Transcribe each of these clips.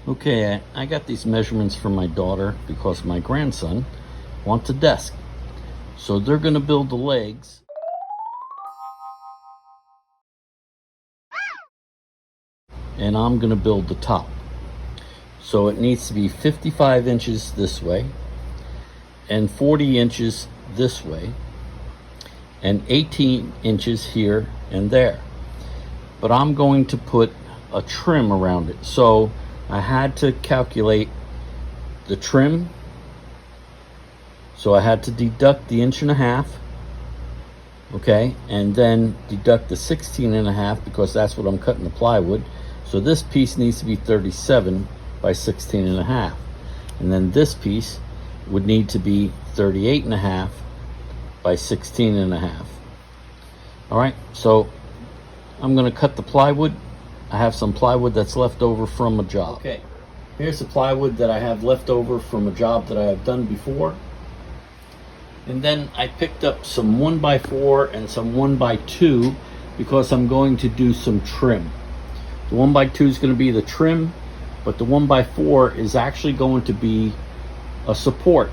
Okay, I got these measurements from my daughter because my grandson wants a desk. So they're going to build the legs. And I'm going to build the top. So it needs to be 55 inches this way and 40 inches this way and 18 inches here and there. But I'm going to put a trim around it. So I had to calculate the trim. So I had to deduct the 1.5 inches, okay, and then deduct the 16.5 because that's what I'm cutting the plywood. So this piece needs to be 37 by 16.5, and then this piece would need to be 38.5 by 16.5. All right, so I'm going to cut the plywood. I have some plywood that's left over from a job. Okay, here's the plywood that I have left over from a job that I have done before. And then I picked up some 1x4 and some 1x2 because I'm going to do some trim. The 1x2 is going to be the trim, but the 1x4 is actually going to be a support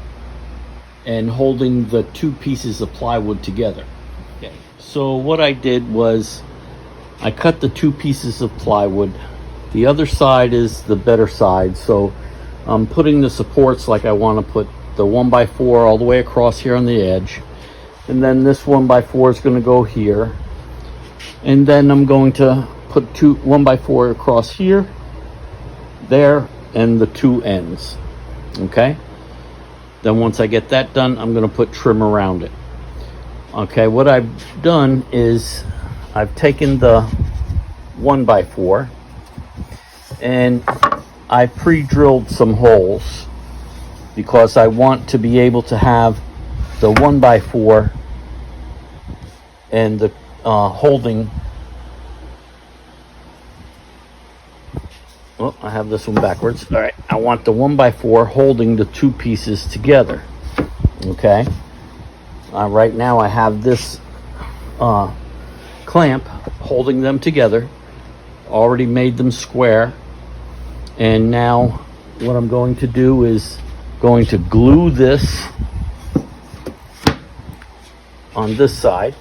and holding the two pieces of plywood together. Okay. So what I did was I cut the two pieces of plywood. The other side is the better side, so I'm putting the supports like I want to put the 1x4 all the way across here on the edge, and then this 1x4 is going to go here, and then I'm going to put 1x4 across here, there, and the two ends. Okay, then once I get that done, I'm going to put trim around it. Okay, what I've done is I've taken the 1x4 and I pre-drilled some holes because I want to be able to have the 1x4 and the holding. Oh, I have this one backwards. All right, I want the 1x4 holding the two pieces together. Okay, right now I have this clamp holding them together, already made them square, and now what I'm going to do is going to glue this on this side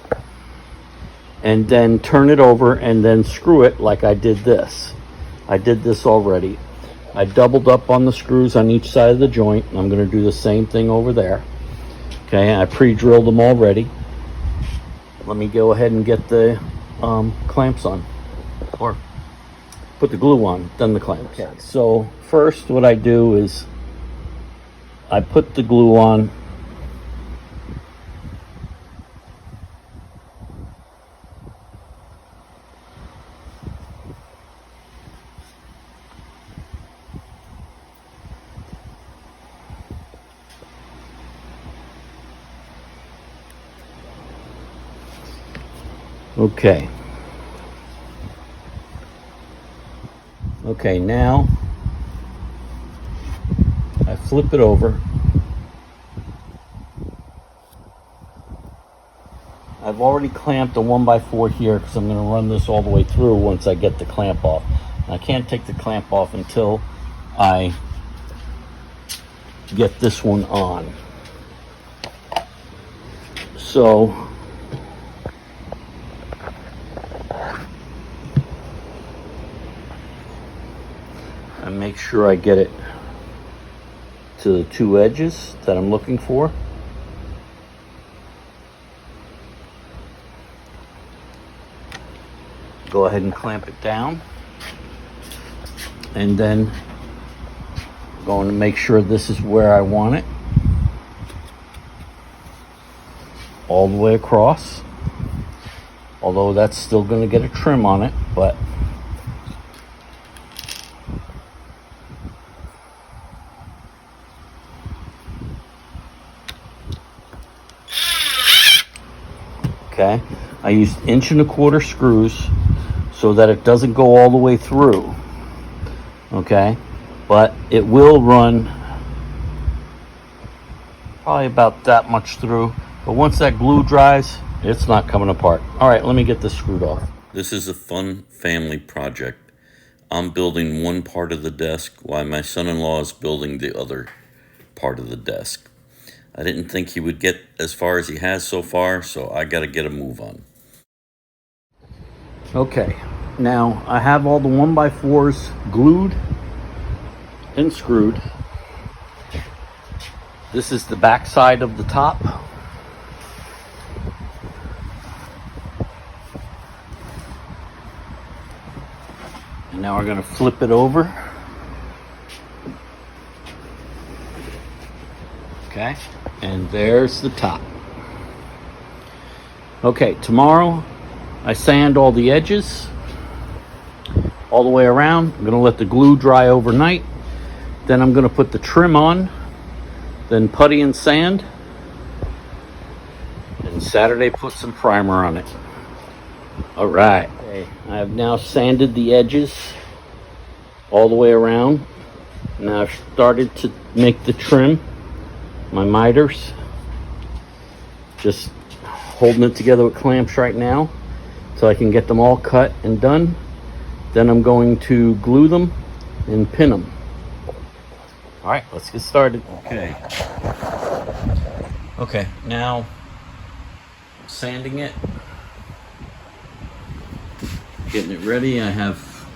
and then turn it over and then screw it like I did this. I did this already. I doubled up on the screws on each side of the joint, and I'm going to do the same thing over there. Okay, I pre-drilled them already. Let me go ahead and get the clamps on, or put the glue on, then the clamps. Okay, so first what I do is I put the glue on. Okay. Okay, now I flip it over. I've already clamped the 1x4 here because I'm going to run this all the way through once I get the clamp off. And I can't take the clamp off until I get this one on. So I make sure I get it to the two edges that I'm looking for. Go ahead and clamp it down, and then I'm going to make sure this is where I want it, all the way across, although that's still going to get a trim on it, but okay. I used 1.25 inch screws so that it doesn't go all the way through. Okay, but it will run probably about that much through. But once that glue dries, it's not coming apart. All right, let me get this screwed off. This is a fun family project. I'm building one part of the desk while my son-in-law is building the other part of the desk. I didn't think he would get as far as he has so far, so I got to get a move on. Okay, now I have all the 1x4s glued and screwed. This is the back side of the top. And now we're going to flip it over. Okay, and there's the top. Okay, tomorrow I sand all the edges all the way around. I'm going to let the glue dry overnight. Then I'm going to put the trim on, then putty and sand. And Saturday put some primer on it. All right, okay, I have now sanded the edges all the way around. Now I've started to make the trim, my miters. Just holding it together with clamps right now so I can get them all cut and done. Then I'm going to glue them and pin them. All right, let's get started. Okay, now sanding it, getting it ready. I have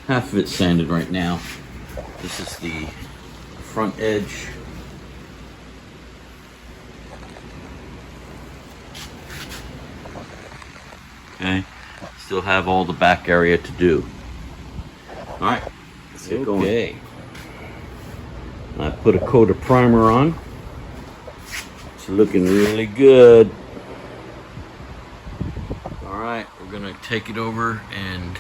half of it sanded right now. This is the front edge. Okay, still have all the back area to do. All right, let's get going. Okay, I put a coat of primer on. It's looking really good. All right, we're gonna take it over and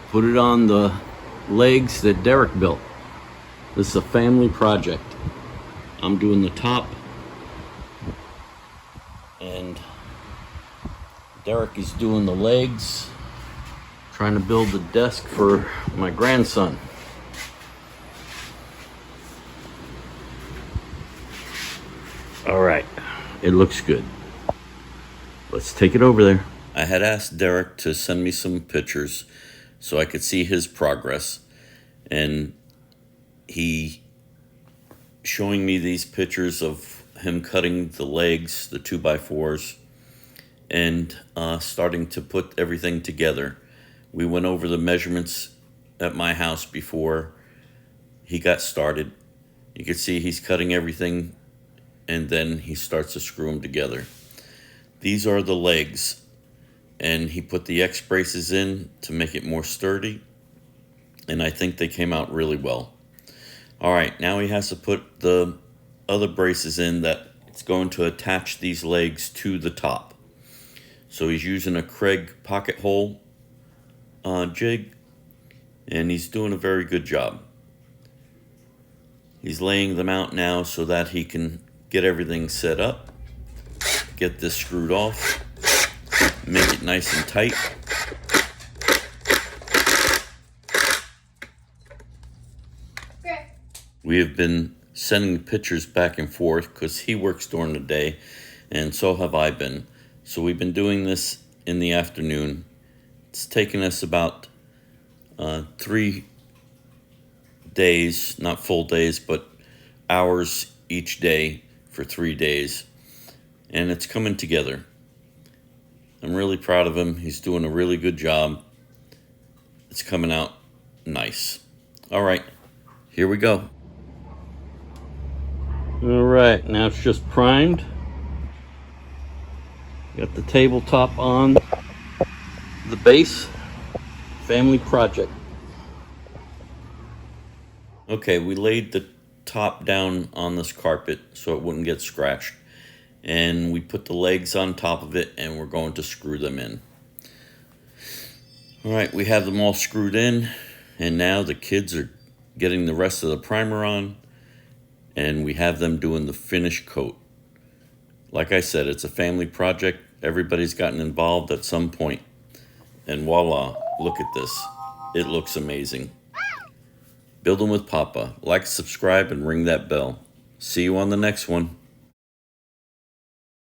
put it on the legs that Derek built. This is a family project. I'm doing the top, and Derek is doing the legs, trying to build the desk for my grandson. All right, it looks good. Let's take it over there. I had asked Derek to send me some pictures so I could see his progress, and he showing me these pictures of him cutting the legs, the 2x4s, and starting to put everything together. We went over the measurements at my house before he got started. You can see he's cutting everything, and then he starts to screw them together. These are the legs, and he put the X braces in to make it more sturdy, and I think they came out really well. All right, now he has to put the other braces in that it's going to attach these legs to the top. So he's using a Craig pocket hole jig, and he's doing a very good job. He's laying them out now so that he can get everything set up, get this screwed off, make it nice and tight. We have been sending pictures back and forth because he works during the day, and so have I been. So we've been doing this in the afternoon. It's taken us about 3 days, not full days, but hours each day for 3 days. And it's coming together. I'm really proud of him. He's doing a really good job. It's coming out nice. All right, here we go. All right, now it's just primed. Got the tabletop on the base. Family project. Okay, we laid the top down on this carpet so it wouldn't get scratched. And we put the legs on top of it, and we're going to screw them in. All right, we have them all screwed in, and now the kids are getting the rest of the primer on, and we have them doing the finish coat. Like I said, it's a family project. Everybody's gotten involved at some point. And voila, look at this. It looks amazing. Building with Papa. Like, subscribe, and ring that bell. See you on the next one.